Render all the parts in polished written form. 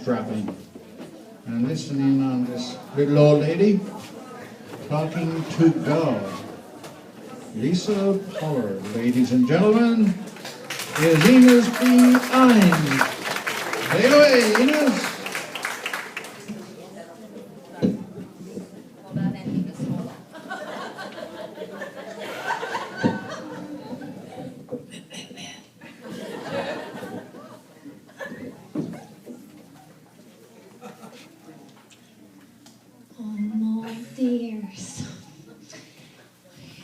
eavesdropping and listening on this little old lady talking to God. Lisa Pollard, ladies and gentlemen, is Eunice behind. Take it away, Eunice. Dears.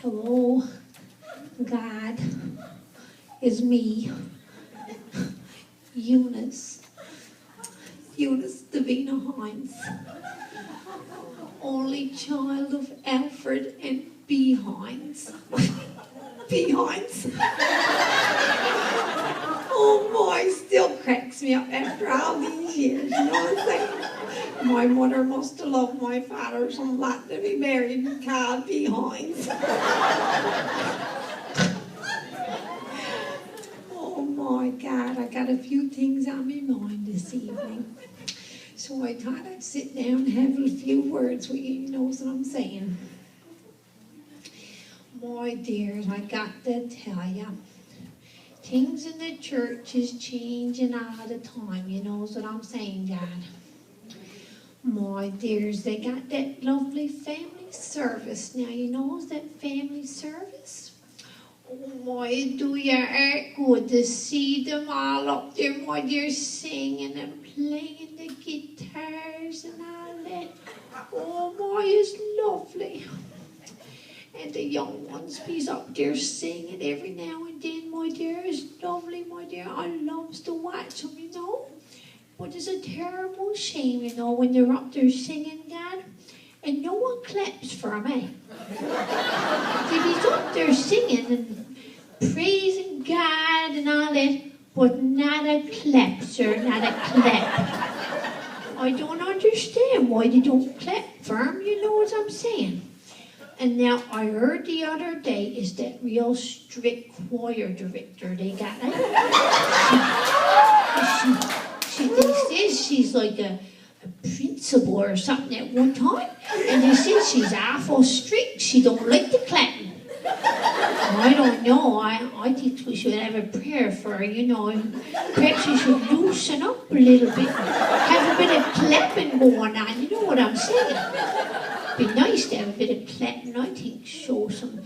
Hello, God, is me, Eunice Davina Hines, only child of Alfred and B. Hines. B. Hines. Oh boy, still cracks me up after all these years, you know what I'm saying? My mother must have loved my father some lot to be married and called B. Hines. Oh my God, I got a few things on my mind this evening. So I thought I'd sit down and have a few words with you, you know what I'm saying? My dears, I got to tell you, things in the church is changing all the time, you know what I'm saying, God? My dears, they got that lovely family service now. You know that family service? Oh my, do you act good to see them all up there, my dear, singing and playing the guitars and all that. Oh my, it's lovely. And the young ones be up there singing every now and then, my dear. It's lovely, my dear. I loves to watch them, you know. But it's a terrible shame, you know, when they're up there singing, God, and no one claps for them, eh? If he's up there singing and praising God and all that, but not a clap, sir, not a clap. I don't understand why they don't clap for him, you know what I'm saying? And now I heard the other day is that real strict choir director they got. They says she's like a principal or something at one time. And they said she's awful strict. She don't like the clapping. I don't know. I think we should have a prayer for her, you know. Perhaps she should loosen up a little bit. Have a bit of clapping going on. You know what I'm saying? Be nice to have a bit of clapping, I think, show some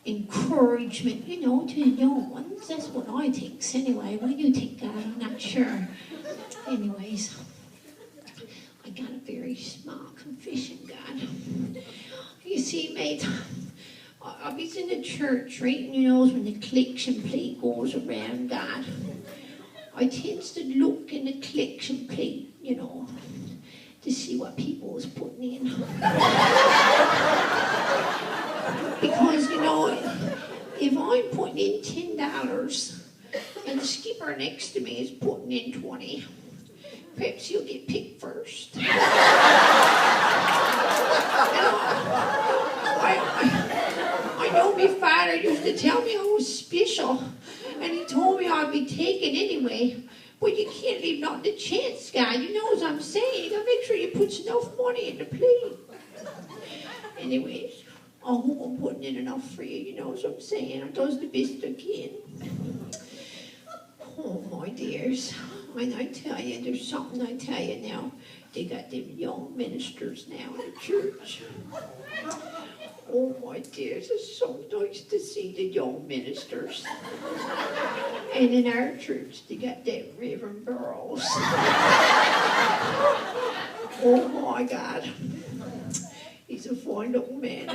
encouragement, you know, to the young ones. That's what I think. Anyway, what do you think, God? I'm not sure. Anyways, I got a very small confession, God. You see, mate, I was in the church, right? And you know, when the collection plate goes around, God, I tends to look in the collection plate, you know, to see what people was putting in. Because, you know, if I'm putting in $10 and the skipper next to me is putting in 20, perhaps you'll get picked first. I know my father used to tell me I was special, and he told me I'd be taken anyway. But you can't leave nothing to chance, God. You know what I'm saying. You gotta make sure you put enough money in the plate. Anyways, I hope I'm putting in enough for you. You know what I'm saying. I does the best I can. Oh, my dears. And I tell you, there's something I tell you now. They got them young ministers now in the church. Oh, my dears, it's so nice to see the young ministers. And in our church, they got that Reverend Burroughs. Oh, my God. He's a fine little man.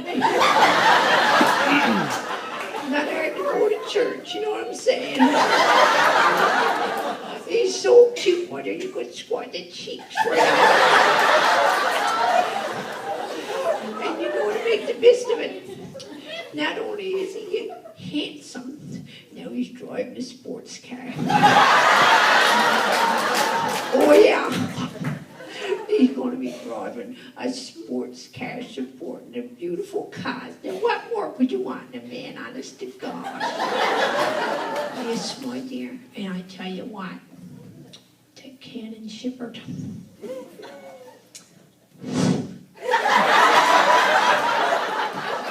Not hard to go to church, you know what I'm saying? He's so cute, whether you could squat the cheeks right out. And you know, to make the best of it, not only is he handsome, now he's driving a sports car. Oh yeah, he's going to be driving a sports car supporting the beautiful cars. Now what more could you want in a man, honest to God? Yes, my dear, and I tell you what, that cat in German Shepherd.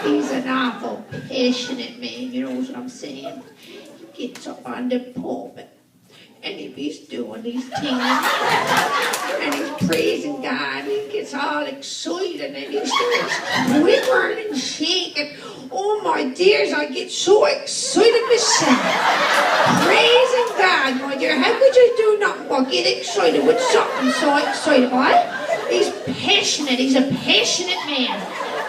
He's an awful passionate man, you know what I'm saying? He gets up on the pulpit and he's doing these things and he's praising God. He gets all excited and he starts quivering and shaking. Oh my dears, I get so excited myself. Praising God, my dear. How could you do nothing but get excited with something so exciting, right? He's passionate. He's a passionate man.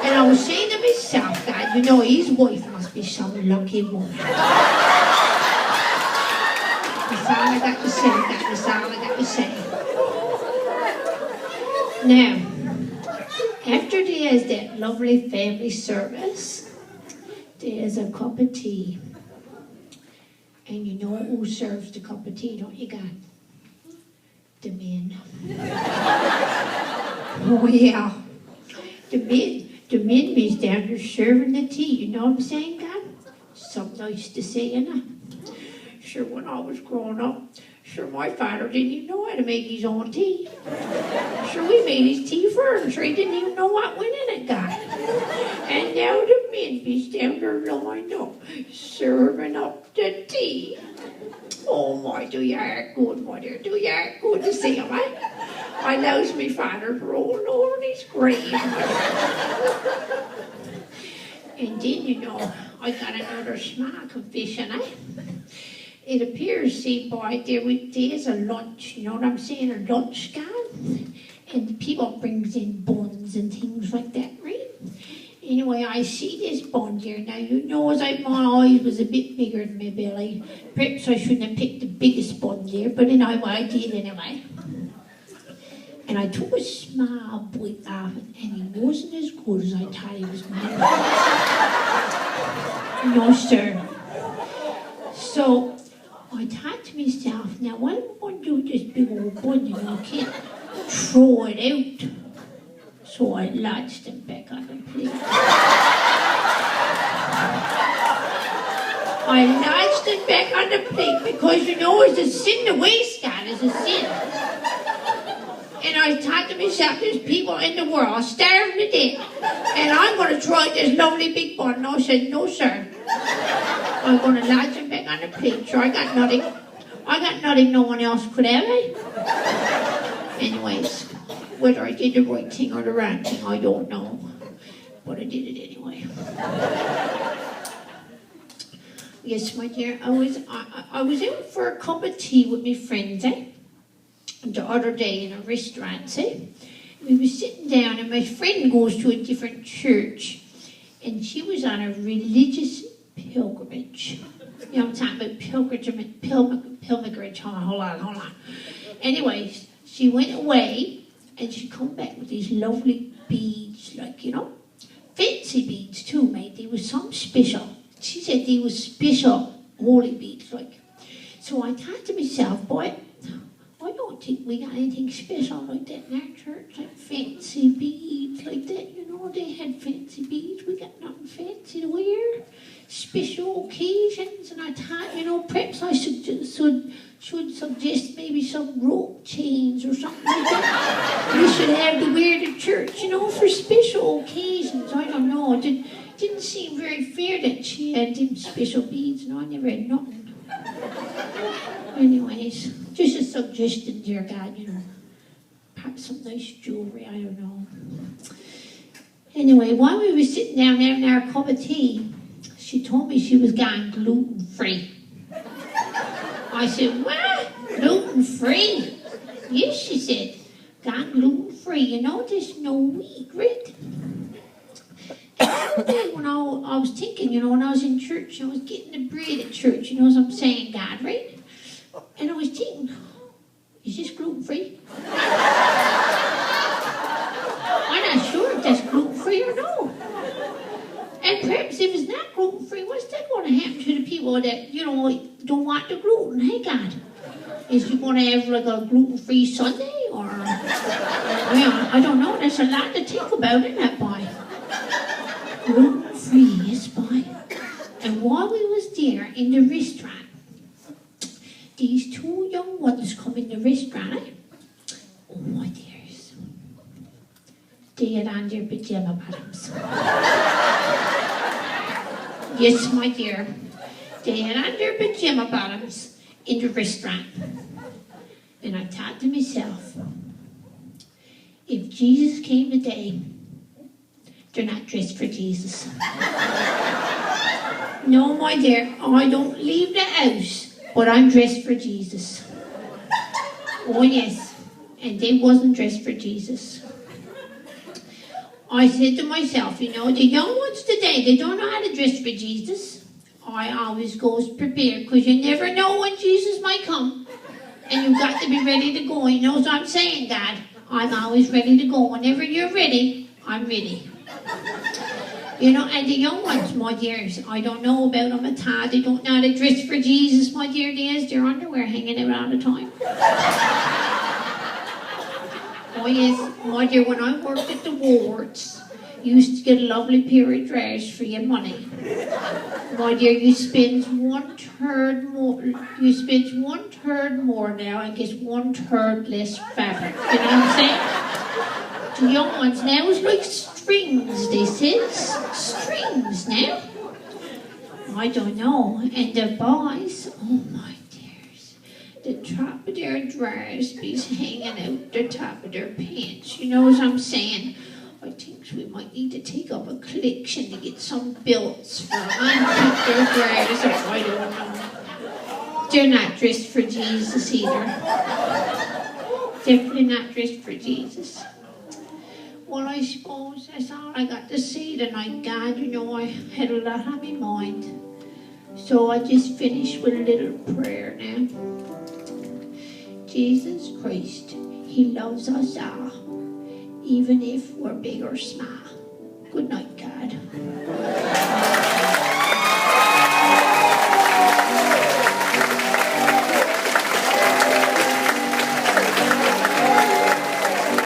And I was saying to myself, God, you know, his wife must be some lucky woman. That's all I got to say, God. That's all I got to say. Now, after there's that lovely family service, there's a cup of tea. And you know who serves the cup of tea, don't you, God? The men. Oh, yeah. The men be down there serving the tea. You know what I'm saying, God? Something I used to say, you know. Sure, when I was growing up, sure, my father didn't even know how to make his own tea. Sure, we made his tea for him. Sure, he didn't even know what went in it, God. And now the men be down there lined up, serving up the tea. Oh my, do you act good, my dear? Do you act good to see him, eh? I knows me father rolling over his grave. And then, you know, I got another small confession, eh? It appears, see, boy, there's a lunch, you know what I'm saying, a lunch gone. And people brings in buns and things like that, right? Anyway, I see this bun here. Now, you know, as my eyes was a bit bigger than my belly. Perhaps I shouldn't have picked the biggest bun there, but anyway, I did anyway. And I took a small bite off it, and he wasn't as good as I thought he was going to be. No, sir. So, I thought to myself, now what am I going to do with this big old bun? You know, I can't throw it out. So I lodged him back on the plate. I lodged him back on the plate because, you know, it's a sin to waste, God, it's a sin. And I thought to myself, there's people in the world starving to death, and I'm going to try this lovely big bun. And I said, no, sir. I'm going to lodge him back on the plate. Sure, I got nothing. No one else could have it. Anyways, whether I did the right thing or the wrong thing, I don't know. But I did it anyway. Yes, my dear, I was out for a cup of tea with my friends, eh? The other day in a restaurant, eh? We were sitting down and my friend goes to a different church and she was on a religious pilgrimage. You know what I'm talking about? Pilgrimage. Hold on. Anyway, she went away and she come back with these lovely beads, like, you know, fancy beads too, mate. They were some special. She said they were special holy beads, like. So I thought to myself, boy, I don't think we got anything special like that in our church, like fancy beads like that. You know, they had fancy beads. We got nothing fancy to wear. Special occasions, and I thought, you know, perhaps I should suggest maybe some rope chains or something like that. We should have to wear to church, you know, for special occasions. I don't know. It didn't seem very fair that she had them special beads. No, I never had nothing. Anyways, just a suggestion, dear God, you know, perhaps some nice jewelry, I don't know. Anyway, while we were sitting down having our cup of tea, she told me she was going gluten-free. I said, what? Gluten-free? Yes, she said, gone gluten-free. You know, there's no wheat, right? And then when I was thinking, you know, when I was in church, I was getting the bread at church, you know what I'm saying, God, right? And I was thinking, is this gluten-free? I'm not sure if that's gluten-free or no. And perhaps if it's not gluten-free, what's that going to happen to the people that, you know, don't want the gluten? Hey, God, is you going to have like a gluten-free Sunday? Or, well, I don't know. There's a lot to think about, isn't that, boy? Gluten-free, yes, boy. And while we was there in the restaurant, these two young ones come in the restaurant, eh? they had on their pajama bottoms. Yes, my dear. They had on their pajama bottoms in the restaurant. And I thought to myself, if Jesus came today, they're not dressed for Jesus. No, my dear, I don't leave the house, but I'm dressed for Jesus. Oh, yes, and they wasn't dressed for Jesus. I said to myself, the young ones today, they don't know how to dress for Jesus. I always goes prepared, because you never know when Jesus might come. And you've got to be ready to go. You know what I'm saying, Dad? I'm always ready to go. Whenever you're ready, I'm ready. And the young ones, my dears, I don't know about them at all. They don't know how to dress for Jesus, my dear. They has their underwear hanging out all the time. Oh, yes, my dear, when I worked at the Wards, you used to get a lovely pair of drawers for your money. My dear, you spend one third more now and get 1/3 less fabric. You know what I'm saying? The young ones now is like strings, they said. Strings now. I don't know. And the boys, oh my dears, the top of their drawers be hanging out the top of their pants. You know what I'm saying? I think we might need to take up a collection to get some belts for unkeep their drawers. I don't know. They're not dressed for Jesus either. Definitely not dressed for Jesus. Well, I suppose that's all I got to say tonight, God. I had a lot on my mind. So I just finished with a little prayer now. Jesus Christ, He loves us all, even if we're big or small. Good night.